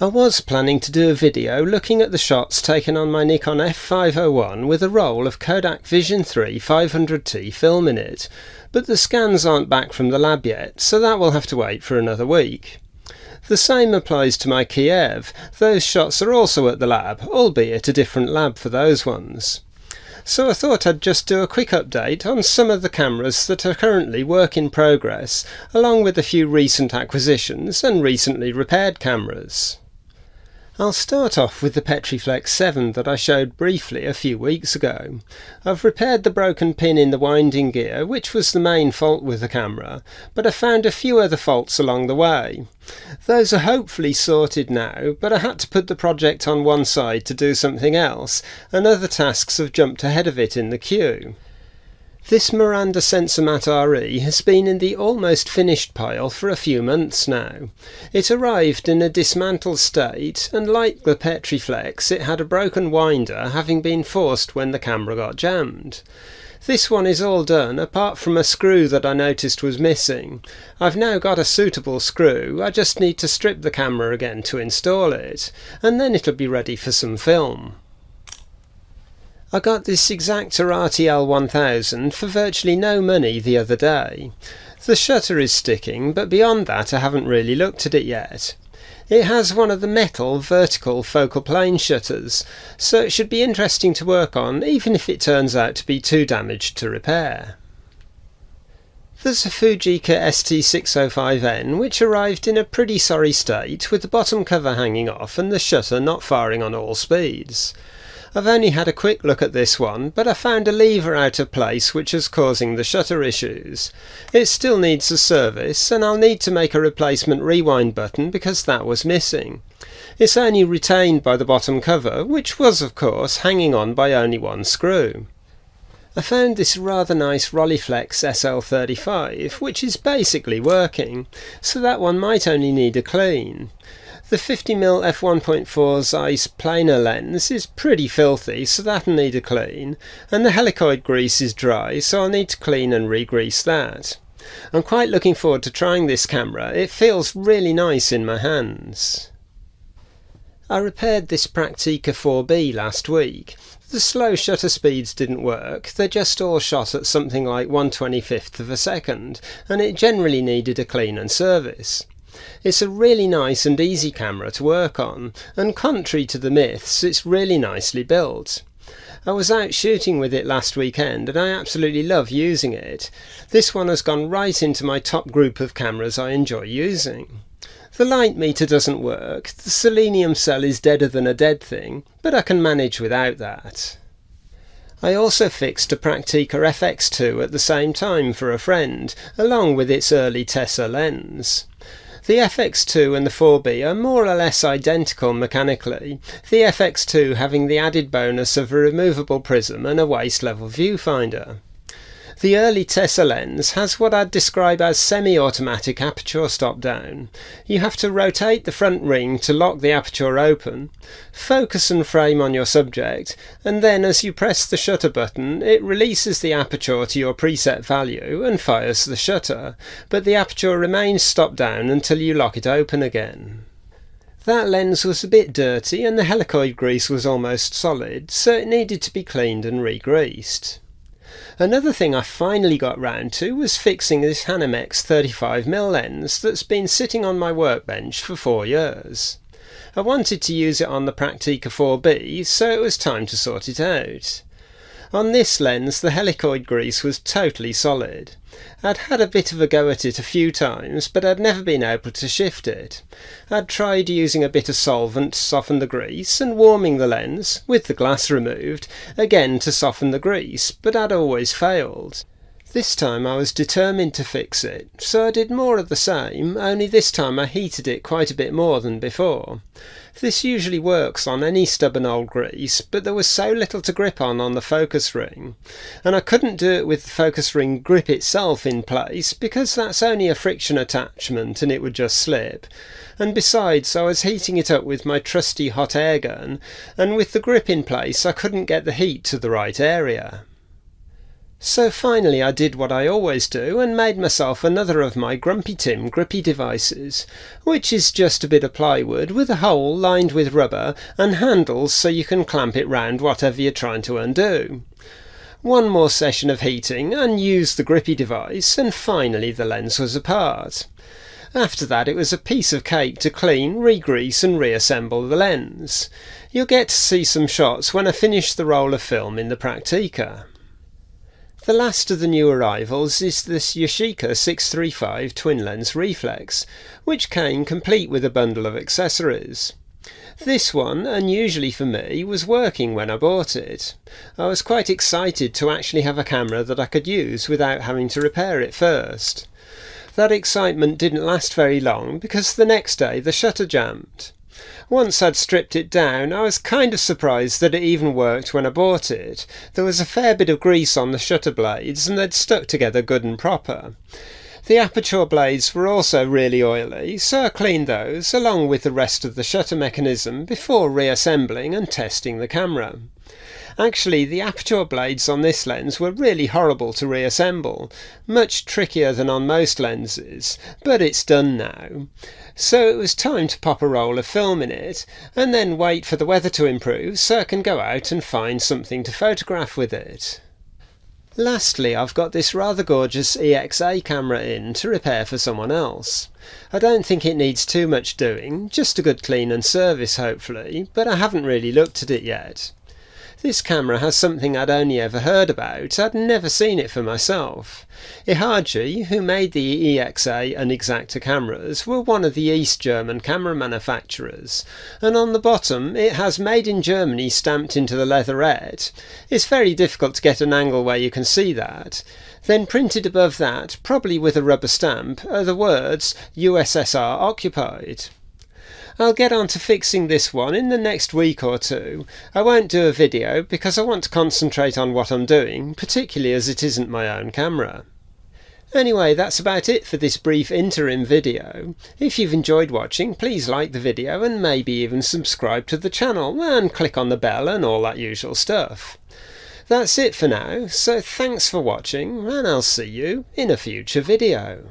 I was planning to do a video looking at the shots taken on my Nikon F-501 with a roll of Kodak Vision 3 500T film in it, but the scans aren't back from the lab yet, so that will have to wait for another week. The same applies to my Kiev. Those shots are also at the lab, albeit a different lab for those ones. So I thought I'd just do a quick update on some of the cameras that are currently work in progress, along with a few recent acquisitions and recently repaired cameras. I'll start off with the PetriFlex 7 that I showed briefly a few weeks ago. I've repaired the broken pin in the winding gear, which was the main fault with the camera, but I found a few other faults along the way. Those are hopefully sorted now, but I had to put the project on one side to do something else, and other tasks have jumped ahead of it in the queue. This Miranda Sensomat RE has been in the almost finished pile for a few months now. It arrived in a dismantled state, and like the PetriFlex, it had a broken winder, having been forced when the camera got jammed. This one is all done apart from a screw that I noticed was missing. I've now got a suitable screw, I just need to strip the camera again to install it, and then it'll be ready for some film. I got this Exakta RTL1000 for virtually no money the other day. The shutter is sticking, but beyond that I haven't really looked at it yet. It has one of the metal vertical focal plane shutters, so it should be interesting to work on even if it turns out to be too damaged to repair. There's a Fujica ST605N which arrived in a pretty sorry state, with the bottom cover hanging off and the shutter not firing on all speeds. I've only had a quick look at this one, but I found a lever out of place which is causing the shutter issues. It still needs a service, and I'll need to make a replacement rewind button because that was missing. It's only retained by the bottom cover, which was of course hanging on by only one screw. I found this rather nice Rolleiflex SL35, which is basically working, so that one might only need a clean. The 50mm f1.4 Zeiss planar lens is pretty filthy, so that'll need a clean, and the helicoid grease is dry, so I'll need to clean and re-grease that. I'm quite looking forward to trying this camera, it feels really nice in my hands. I repaired this Praktica IV B last week. The slow shutter speeds didn't work, they just all shot at something like 1/25th of a second, and it generally needed a clean and service. It's a really nice and easy camera to work on, and contrary to the myths, it's really nicely built. I was out shooting with it last weekend and I absolutely love using it. This one has gone right into my top group of cameras I enjoy using. The light meter doesn't work, the selenium cell is deader than a dead thing, but I can manage without that. I also fixed a Praktica FX2 at the same time for a friend, along with its early Tessa lens. The FX2 and the 4B are more or less identical mechanically, the FX2 having the added bonus of a removable prism and a waist-level viewfinder. The early Tessa lens has what I'd describe as semi-automatic aperture stop-down. You have to rotate the front ring to lock the aperture open, focus and frame on your subject, and then as you press the shutter button it releases the aperture to your preset value and fires the shutter, but the aperture remains stopped down until you lock it open again. That lens was a bit dirty and the helicoid grease was almost solid, so it needed to be cleaned and re-greased. Another thing I finally got round to was fixing this Hanimex 35mm lens that's been sitting on my workbench for 4 years. I wanted to use it on the Praktica IV B, so it was time to sort it out. On this lens the helicoid grease was totally solid. I'd had a bit of a go at it a few times, but I'd never been able to shift it. I'd tried using a bit of solvent to soften the grease and warming the lens, with the glass removed, again to soften the grease, but I'd always failed. This time I was determined to fix it, so I did more of the same, only this time I heated it quite a bit more than before. This usually works on any stubborn old grease, but there was so little to grip on the focus ring, and I couldn't do it with the focus ring grip itself in place because that's only a friction attachment and it would just slip, and besides I was heating it up with my trusty hot air gun, and with the grip in place I couldn't get the heat to the right area. So finally I did what I always do and made myself another of my GrumpyTim grippy devices, which is just a bit of plywood with a hole lined with rubber and handles so you can clamp it round whatever you're trying to undo. One more session of heating and use the grippy device, and finally the lens was apart. After that it was a piece of cake to clean, re-grease and reassemble the lens. You'll get to see some shots when I finish the roll of film in the Praktica. The last of the new arrivals is this Yashica 635 twin lens reflex, which came complete with a bundle of accessories. This one, unusually for me, was working when I bought it. I was quite excited to actually have a camera that I could use without having to repair it first. That excitement didn't last very long because the next day the shutter jammed. Once I'd stripped it down, I was kind of surprised that it even worked when I bought it. There was a fair bit of grease on the shutter blades and they'd stuck together good and proper. The aperture blades were also really oily, so I cleaned those along with the rest of the shutter mechanism before reassembling and testing the camera. Actually, the aperture blades on this lens were really horrible to reassemble, much trickier than on most lenses, but it's done now. So it was time to pop a roll of film in it, and then wait for the weather to improve so I can go out and find something to photograph with it. Lastly, I've got this rather gorgeous EXA camera in to repair for someone else. I don't think it needs too much doing, just a good clean and service hopefully, but I haven't really looked at it yet. This camera has something I'd only ever heard about. I'd never seen it for myself. Ihagee, who made the EXA and Exakta cameras, were one of the East German camera manufacturers, and on the bottom it has Made in Germany stamped into the leatherette. It's very difficult to get an angle where you can see that. Then printed above that, probably with a rubber stamp, are the words USSR occupied. I'll get on to fixing this one in the next week or two. I won't do a video because I want to concentrate on what I'm doing, particularly as it isn't my own camera. Anyway, that's about it for this brief interim video. If you've enjoyed watching, please like the video and maybe even subscribe to the channel and click on the bell and all that usual stuff. That's it for now, so thanks for watching and I'll see you in a future video.